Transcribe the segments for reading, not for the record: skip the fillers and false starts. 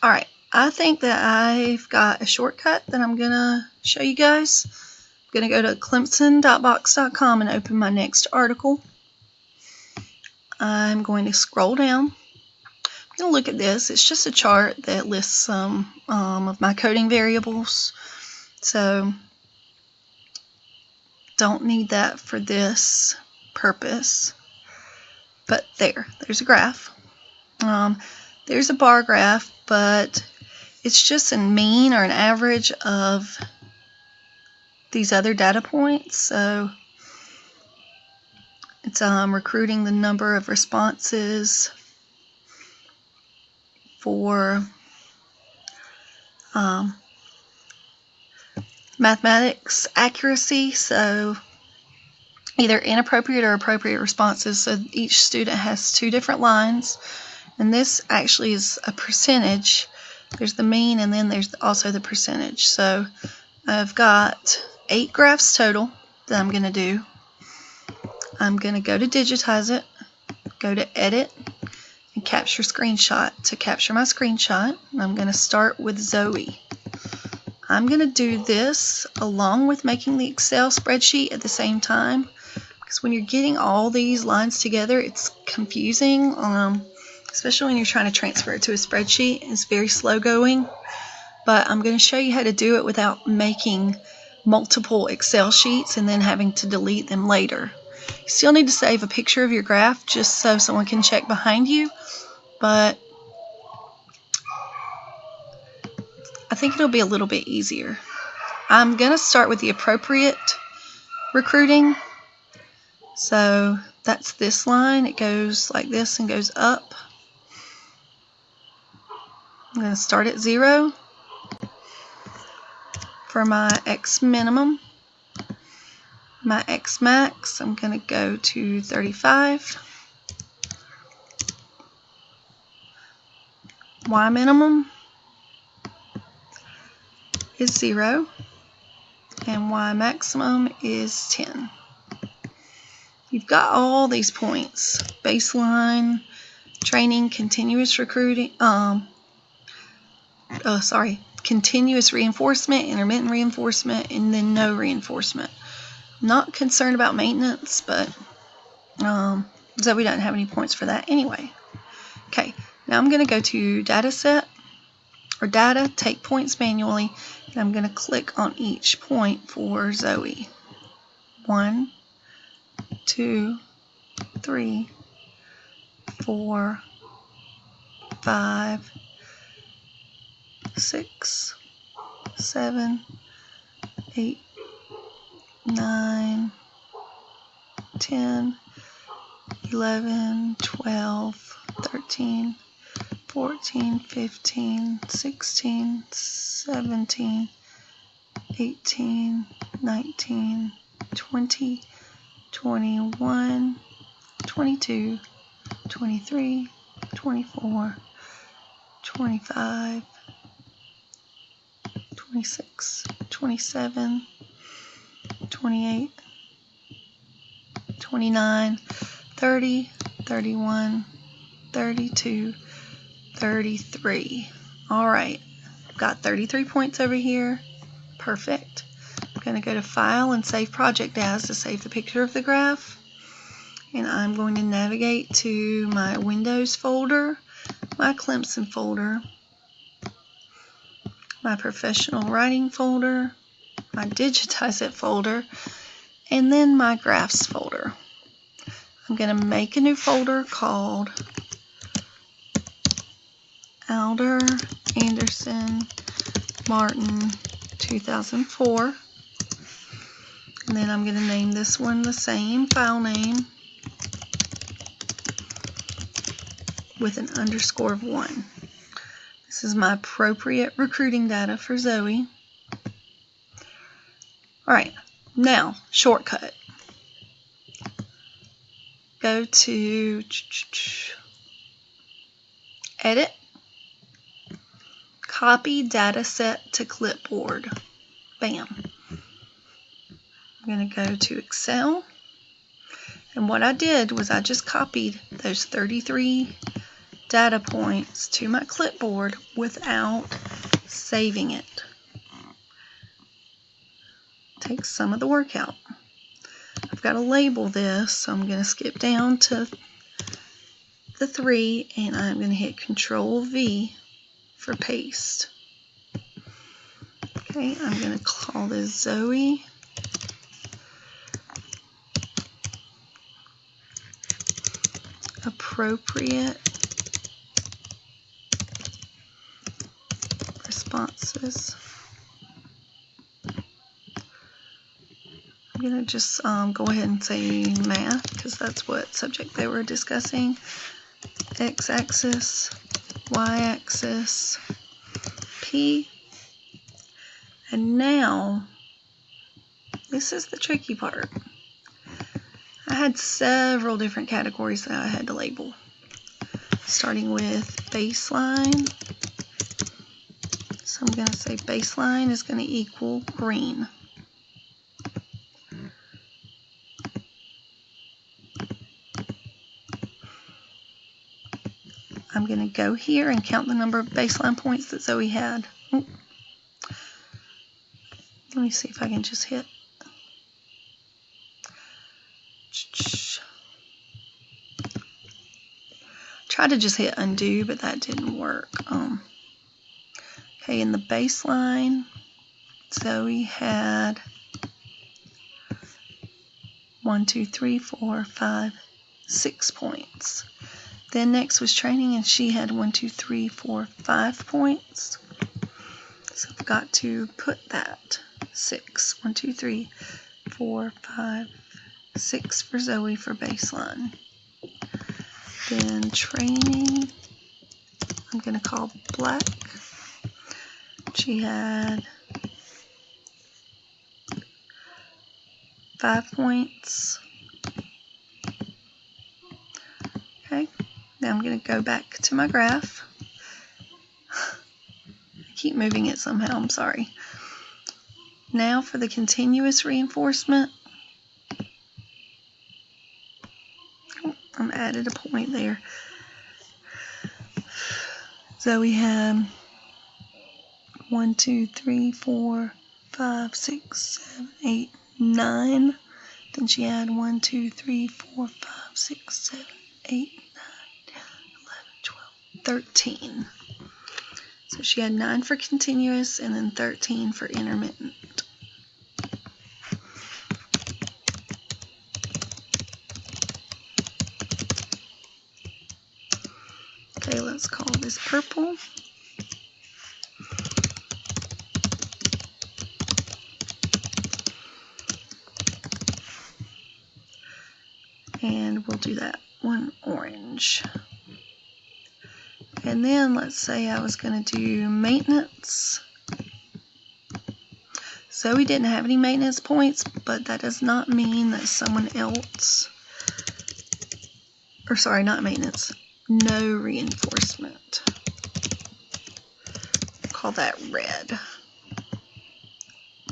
Alright, I think that I've got a shortcut that I'm going to show you guys. I'm going to go to clemson.box.com and open my next article. I'm going to scroll down. I'm going to look at this. It's just a chart that lists some of my coding variables. So, don't need that for this purpose. But there's a graph. There's a bar graph, but it's just a mean or an average of these other data points. So it's recruiting the number of responses for mathematics accuracy. So either inappropriate or appropriate responses. So each student has two different lines. And this actually is a percentage. There's the mean and then there's also the percentage. So I've got 8 graphs total that I'm going to do. I'm going to go to digitize it, go to edit, and capture screenshot. To capture my screenshot, I'm going to start with Zoe. I'm going to do this along with making the Excel spreadsheet at the same time, because when you're getting all these lines together, it's confusing, especially when you're trying to transfer it to a spreadsheet. It's very slow going, but I'm going to show you how to do it without making multiple Excel sheets and then having to delete them later. You still need to save a picture of your graph just so someone can check behind you, but I think it'll be a little bit easier. I'm going to start with the appropriate recruiting. So that's this line. It goes like this and goes up. I'm going to start at 0 for my X minimum. My X max, I'm going to go to 35. Y minimum is 0. And Y maximum is 10. You've got all these points. Baseline, training, continuous recruiting, continuous reinforcement, intermittent reinforcement, and then no reinforcement. Not concerned about maintenance, but Zoe doesn't have any points for that anyway. Okay, now I'm going to go to data set or data, take points manually, and I'm going to click on each point for Zoe. 1, 2, 3, 4, 5, 6, 7, 8, 9, 10, 11, 12, 13, 14, 15, 16, 17, 18, 19, 20, 21, 22, 23, 24, 25, 26, 27, 28, 29, 30, 31, 32, 33. Alright, I've got 33 points over here. Perfect. I'm going to go to File and Save Project As to save the picture of the graph. And I'm going to navigate to my Windows folder, my Clemson folder, my Professional Writing folder, my Digitize It folder, and then my Graphs folder. I'm going to make a new folder called Adler, Anderson, Marton, 2004. And then I'm going to name this one the same file name with an underscore of 1. This is my appropriate recruiting data for Zoe. Alright, now shortcut. Go to Edit, Copy Data Set to Clipboard. Bam. I'm going to go to Excel. And what I did was I just copied those 33 data points to my clipboard without saving it. Take some of the work out. I've got to label this, so I'm going to skip down to the 3 and I'm going to hit Control V for paste. Okay, I'm going to call this Zoe. Appropriate responses. I'm going to just go ahead and say math because that's what subject they were discussing. X-axis, Y-axis, P. And now, this is the tricky part. I had several different categories that I had to label. Starting with baseline. So I'm going to say baseline is going to equal green. I'm going to go here and count the number of baseline points that Zoe had. Let me see if I can just hit. Tried to just hit undo, but that didn't work. Okay, in the baseline, Zoe had 1, 2, 3, 4, 5, 6 points. Then next was training, and she had 1, 2, 3, 4, 5 points. So I've got to put that 6. 1, 2, 3, 4, 5, 6 for Zoe for baseline. Then training, I'm going to call black. She had 5 points. Okay, now I'm going to go back to my graph. I keep moving it somehow, I'm sorry. Now for the continuous reinforcement. I'm added a point there. Zoe had 1, 2, 3, 4, 5, 6, 7, 8, 9. Then she had 1, 2, 3, 4, 5, 6, 7, 8, 9, 10, 11, 12, 13. So she had 9 for continuous and then 13 for intermittent. Okay, let's call this purple. And we'll do that one orange. And then let's say I was going to do maintenance. Zoe didn't have any maintenance points, but that does not mean that someone else, or sorry, not maintenance, no reinforcement. Call that red.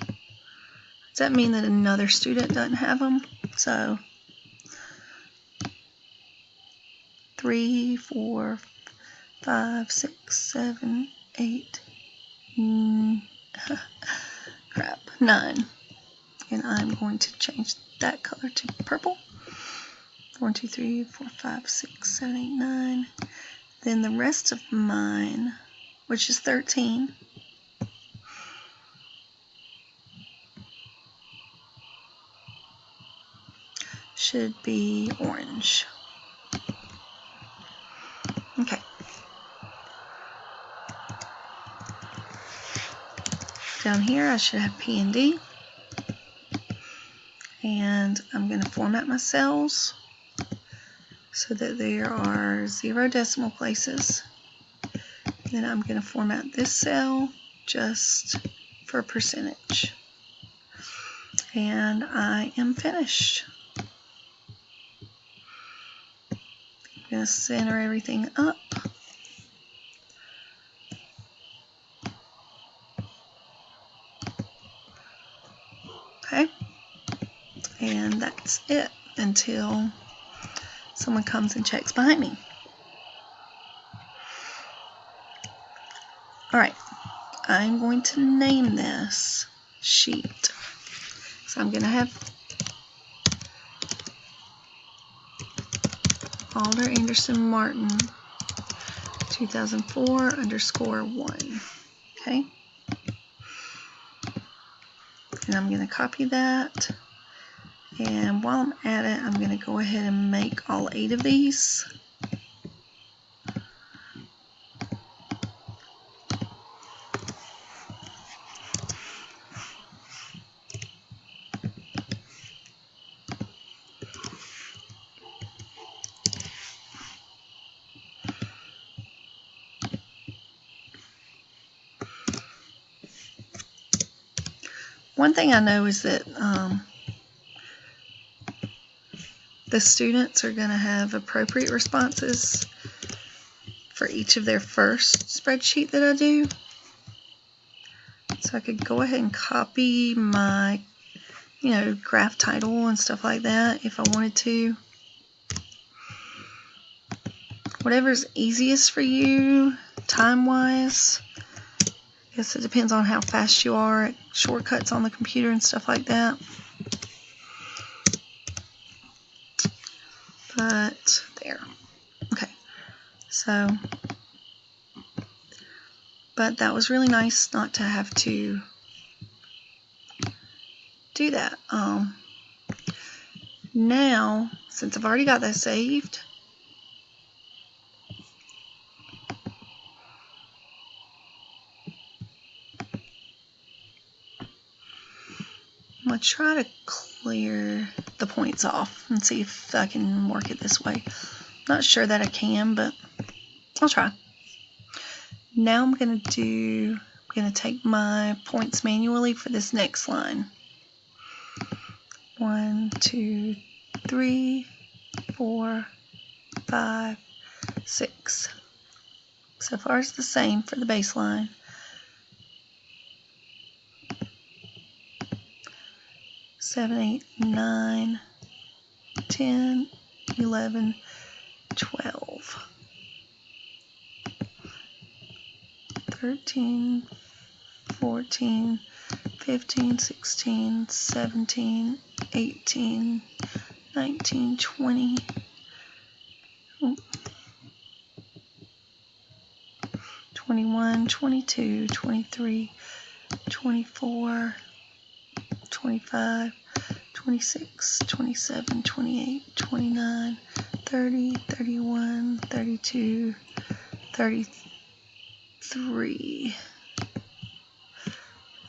Does that mean that another student doesn't have them? So 3, 4, 5, 6, 7, 8, crap, 9. And I'm going to change that color to purple. 1, 2, 3, 4, 5, 6, 7, 8, 9. Then the rest of mine, which is 13, should be orange. Okay. Down here I should have P and D. And I'm going to format my cells so that there are 0 decimal places. Then I'm going to format this cell just for percentage. And I am finished. I'm going to center everything up. Okay. And that's it until someone comes and checks behind me. Alright, I'm going to name this sheet. So I'm going to have Adler Anderson Marton 2004_1. Okay. And I'm going to copy that. And while I'm at it, I'm going to go ahead and make all 8 of these. One thing I know is that the students are going to have appropriate responses for each of their first spreadsheet that I do. So I could go ahead and copy my, graph title and stuff like that if I wanted to. Whatever's easiest for you, time-wise. I guess it depends on how fast you are at shortcuts on the computer and stuff like that. But there. Okay. So, but that was really nice not to have to do that. Now, since I've already got that saved, I'm going to try to clear the points off and see if I can work it this way. Not sure that I can, but I'll try. Now I'm going to take my points manually for this next line. 1, 2, 3, 4, 5, 6. So far it's the same for the baseline. 7, 8, 9, 10, 11, 12, 13, 14, 15, 16, 17, 18, 19, 20, 21, 22, 23, 24, 25, 26, 27, 28, 29, 30, 31, 32, 33.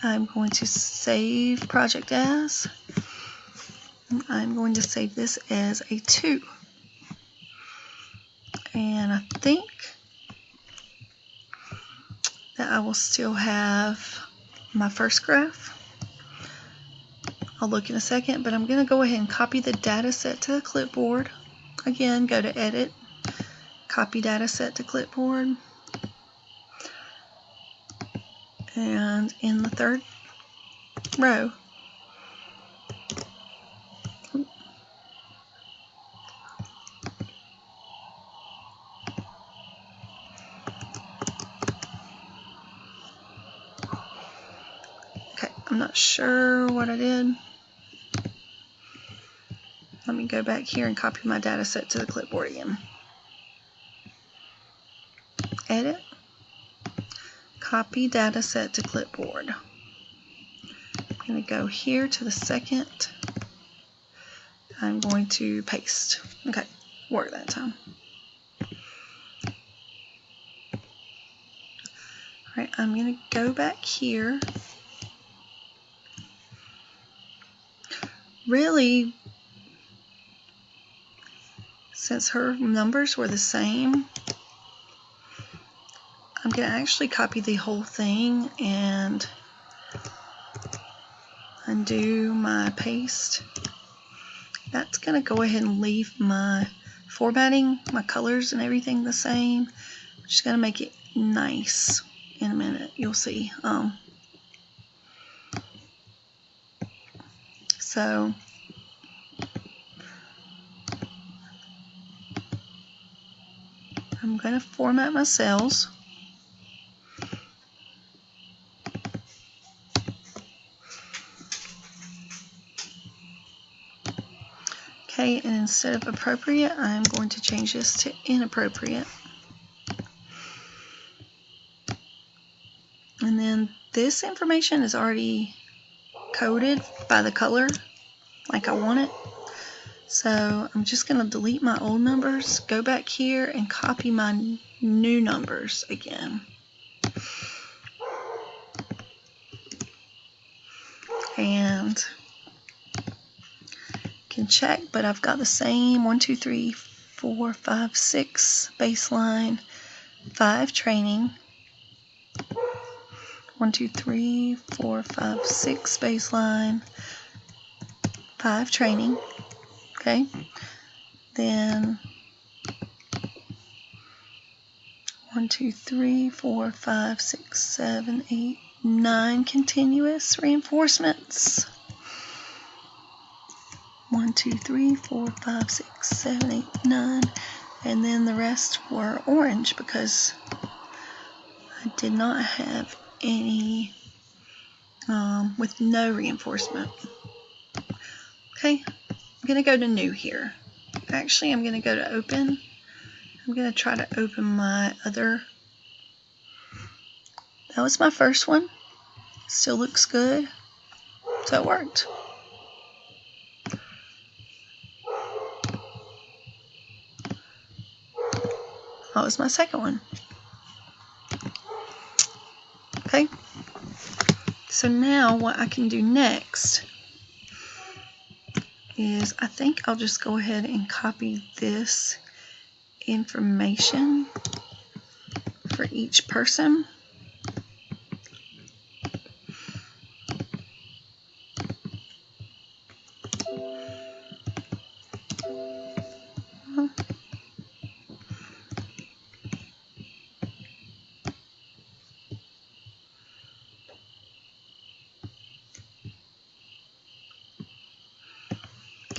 I'm going to save project as. I'm going to save this as a 2. And I think that I will still have my first graph. I'll look in a second, but I'm going to go ahead and copy the data set to the clipboard. Again, go to Edit, copy data set to clipboard. And in the third row, okay, I'm not sure what I did. Let me go back here and copy my data set to the clipboard again. Edit, copy data set to clipboard. I'm going to go here to the second. I'm going to paste. Okay, work that time. Alright, I'm going to go back here. Really, since her numbers were the same, I'm going to actually copy the whole thing and undo my paste. That's going to go ahead and leave my formatting, my colors and everything the same. I'm just going to make it nice in a minute. You'll see. So I'm going to format my cells. Okay, and instead of appropriate, I'm going to change this to inappropriate. And then this information is already coded by the color like I want it. So I'm just going to delete my old numbers, go back here and copy my new numbers again. And can check, but I've got the same 1, 2, 3, 4, 5, 6 baseline, 5 training. 1, 2, 3, 4, 5, 6 baseline, 5 training. Okay, then 1, 2, 3, 4, 5, 6, 7, 8, 9 continuous reinforcements. 1, 2, 3, 4, 5, 6, 7, 8, 9, and then the rest were orange because I did not have any with no reinforcement. Okay, I'm going to go to new here. Actually, I'm going to go to open. I'm going to try to open my other. That was my first one. Still looks good. So it worked. That was my second one. Okay. So now what I can do next is I think I'll just go ahead and copy this information for each person.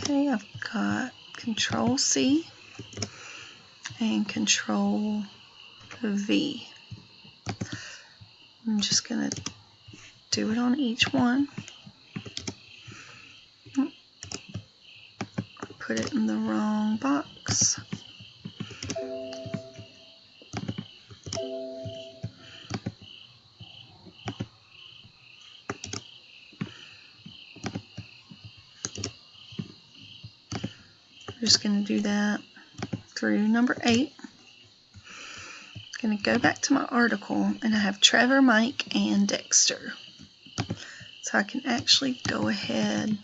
Okay, I've got Control C and Control V. I'm just going to do it on each one. Put it in the wrong box. I'm just going to do that through number 8. I'm going to go back to my article, and I have Trevor, Mike, and Dexter. So I can actually go ahead.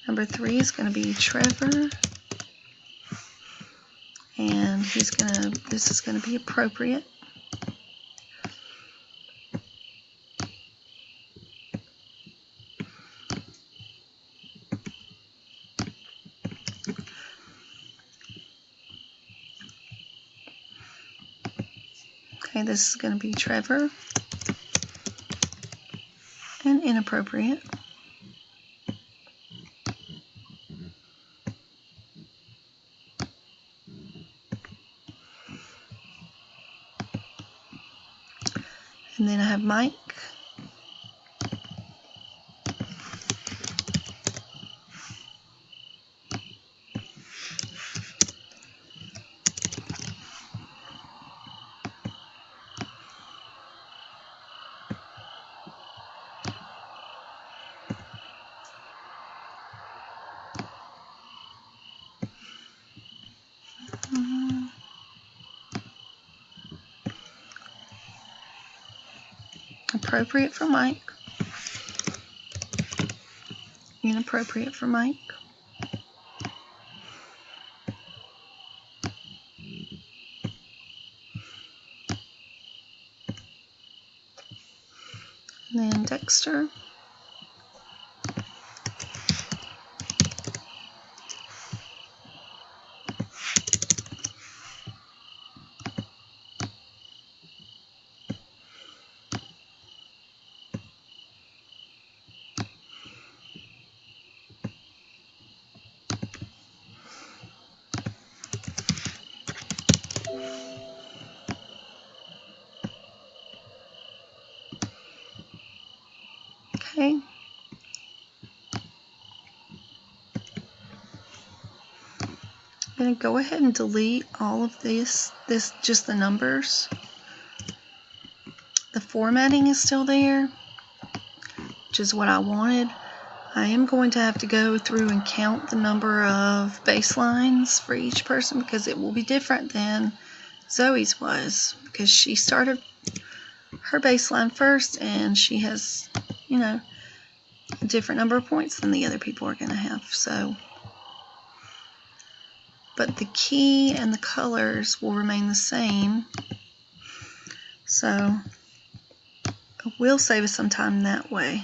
Number 3 is going to be Trevor, and this is going to be appropriate. Okay, this is going to be Trevor and inappropriate. And then I have Mike. Appropriate for Mike. Inappropriate for Mike. And then Dexter. Okay, going to go ahead and delete all of this just the numbers. The formatting is still there, which is what I wanted. I am going to have to go through and count the number of baselines for each person because it will be different than Zoe's was, because she started her baseline first and she has, you know, a different number of points than the other people are going to have. So, but the key and the colors will remain the same. So it will save us some time that way.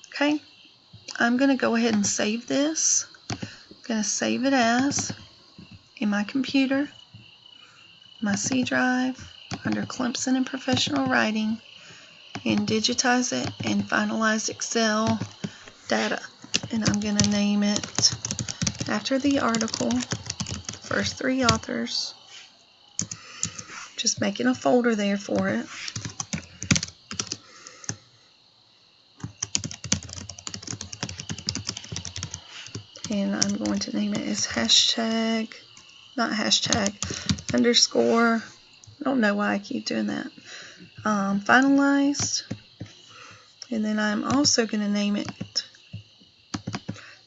Okay, I'm going to go ahead and save this. I'm going to save it as in my computer, my C drive, under Clemson and Professional Writing, and digitize it and finalize Excel data. And I'm going to name it after the article, the first 3 authors. Just making a folder there for it. And I'm going to name it as hashtag, not hashtag, underscore, I don't know why I keep doing that, finalized. And then I'm also going to name it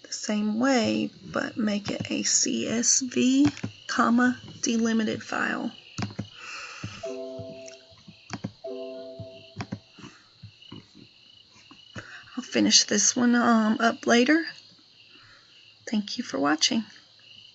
the same way, but make it a CSV, comma, delimited file. I'll finish this one up later. Thank you for watching.